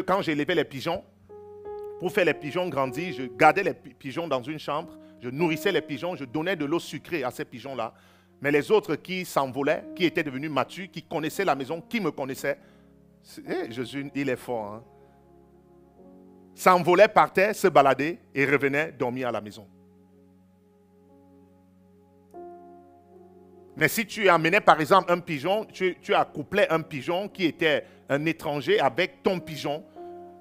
quand j'élevais les pigeons, pour faire les pigeons grandir, je gardais les pigeons dans une chambre, je nourrissais les pigeons, je donnais de l'eau sucrée à ces pigeons-là. Mais les autres qui s'envolaient, qui étaient devenus matures, qui connaissaient la maison, qui me connaissaient, Jésus, il est fort. Hein? S'envolaient, partaient, se baladaient et revenaient dormir à la maison. Mais si tu amenais par exemple un pigeon, tu accouplais un pigeon qui était un étranger avec ton pigeon,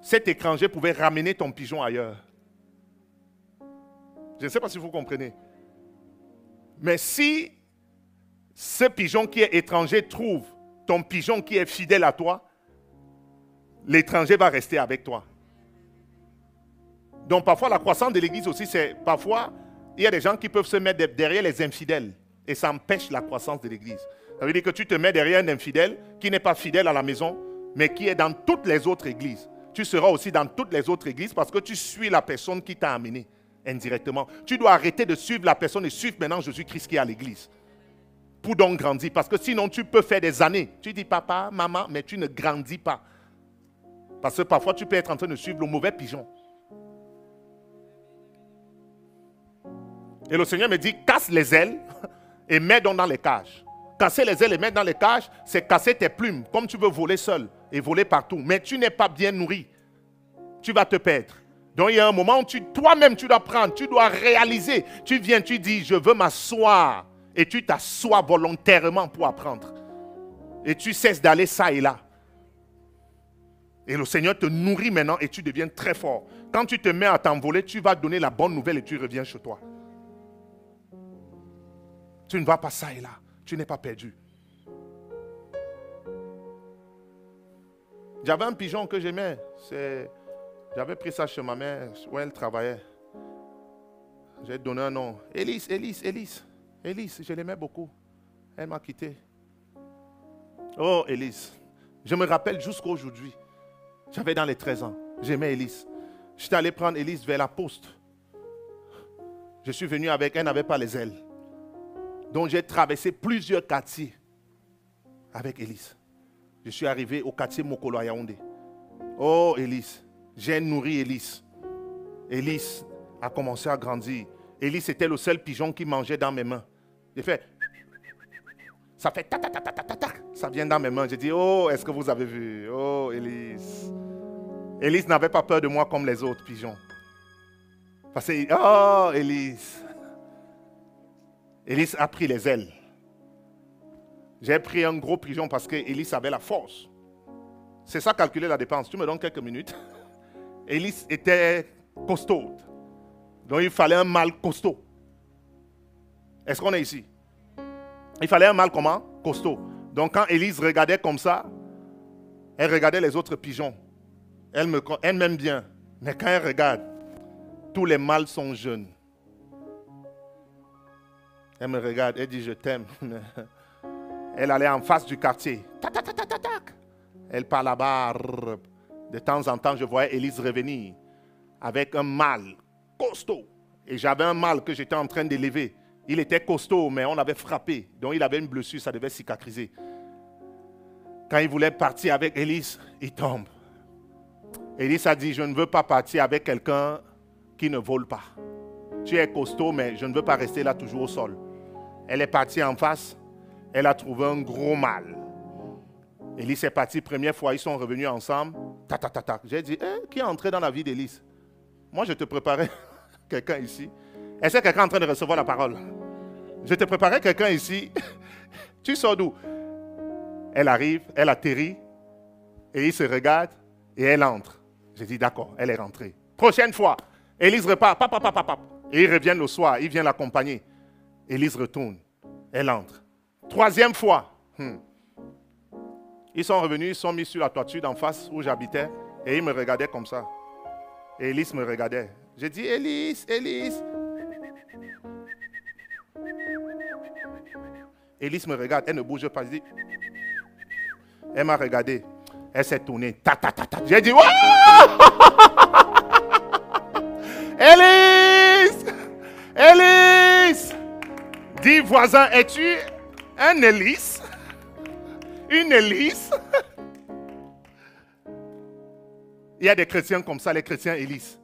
cet étranger pouvait ramener ton pigeon ailleurs. Je ne sais pas si vous comprenez. Mais si ce pigeon qui est étranger trouve ton pigeon qui est fidèle à toi, l'étranger va rester avec toi. Donc parfois la croissance de l'église aussi, c'est parfois il y a des gens qui peuvent se mettre derrière les infidèles et ça empêche la croissance de l'église. Ça veut dire que tu te mets derrière un infidèle qui n'est pas fidèle à la maison, mais qui est dans toutes les autres églises. Tu seras aussi dans toutes les autres églises parce que tu suis la personne qui t'a amené indirectement. Tu dois arrêter de suivre la personne et suivre maintenant Jésus-Christ qui est à l'église. Pour donc grandir. Parce que sinon tu peux faire des années. Tu dis papa, maman, mais tu ne grandis pas. Parce que parfois tu peux être en train de suivre le mauvais pigeon. Et le Seigneur me dit, casse les ailes et mets donc dans les cages. Casser les ailes et mettre dans les cages, c'est casser tes plumes, comme tu veux voler seul et voler partout. Mais tu n'es pas bien nourri. Tu vas te perdre. Donc il y a un moment où toi-même tu dois prendre, tu dois réaliser. Tu viens, tu dis, je veux m'asseoir. Et tu t'assois volontairement pour apprendre. Et tu cesses d'aller ça et là. Et le Seigneur te nourrit maintenant et tu deviens très fort. Quand tu te mets à t'envoler, tu vas donner la bonne nouvelle et tu reviens chez toi. Tu ne vas pas ça et là. Tu n'es pas perdu. J'avais un pigeon que j'aimais. J'avais pris ça chez ma mère, où elle travaillait. J'ai donné un nom. Élise, je l'aimais beaucoup. Elle m'a quitté. Oh, Élise. Je me rappelle jusqu'à aujourd'hui. J'avais dans les 13 ans. J'aimais Élise. J'étais allé prendre Élise vers la poste. Je suis venu avec elle, n'avait pas les ailes. Donc j'ai traversé plusieurs quartiers avec Élise. Je suis arrivé au quartier Mokolo à Yaoundé. Oh, Élise. J'ai nourri Élise. Élise a commencé à grandir. Élise était le seul pigeon qui mangeait dans mes mains. J'ai fait... Ça fait ta ta ta ta ta ta ta. Ça vient dans mes mains. J'ai dit, oh, est-ce que vous avez vu? Oh, Élise. Élise n'avait pas peur de moi comme les autres pigeons. Parce que, oh, Élise. Élise a pris les ailes. J'ai pris un gros pigeon parce que Élise avait la force. C'est ça, calculer la dépense. Tu me donnes quelques minutes. Élise était costaud. Donc il fallait un mâle costaud. Est-ce qu'on est ici? Il fallait un mâle comment? Costaud. Donc quand Élise regardait comme ça, elle regardait les autres pigeons. Elle m'aime bien. Mais quand elle regarde, tous les mâles sont jeunes. Elle me regarde, elle dit je t'aime. Elle allait en face du quartier. Elle part là-bas. De temps en temps, je voyais Élise revenir avec un mâle costaud. Et j'avais un mâle que j'étais en train d'élever. Il était costaud, mais on l'avait frappé. Donc il avait une blessure, ça devait cicatriser. Quand il voulait partir avec Élise, il tombe. Élise a dit, je ne veux pas partir avec quelqu'un qui ne vole pas. Tu es costaud, mais je ne veux pas rester là toujours au sol. Elle est partie en face. Elle a trouvé un gros mâle. Élise est partie première fois. Ils sont revenus ensemble. J'ai dit, qui est entré dans la vie d'Élise? Moi, je te préparais quelqu'un ici. Est-ce que quelqu'un est en train de recevoir la parole? Je te préparais quelqu'un ici. Tu sors d'où? Elle arrive, elle atterrit. Et il se regarde et elle entre. J'ai dit, d'accord, elle est rentrée. Prochaine fois, Élise repart. Et il revient le soir. Il vient l'accompagner. Élise retourne. Elle entre. Troisième fois. Ils sont revenus, ils sont mis sur la toiture d'en face où j'habitais. Et ils me regardaient comme ça. Et Élise me regardait. J'ai dit, Élise. Élise me regarde, elle ne bouge pas. Je dis, elle m'a regardé. Elle s'est tournée. J'ai dit, Élise! Dis, voisin, es-tu un Élise? Une Élise? Il y a des chrétiens comme ça, les chrétiens Élise.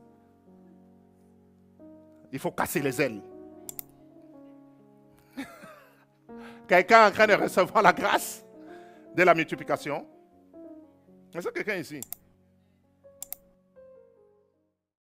Il faut casser les ailes. Quelqu'un est en train de recevoir la grâce de la multiplication. Est-ce que quelqu'un ici?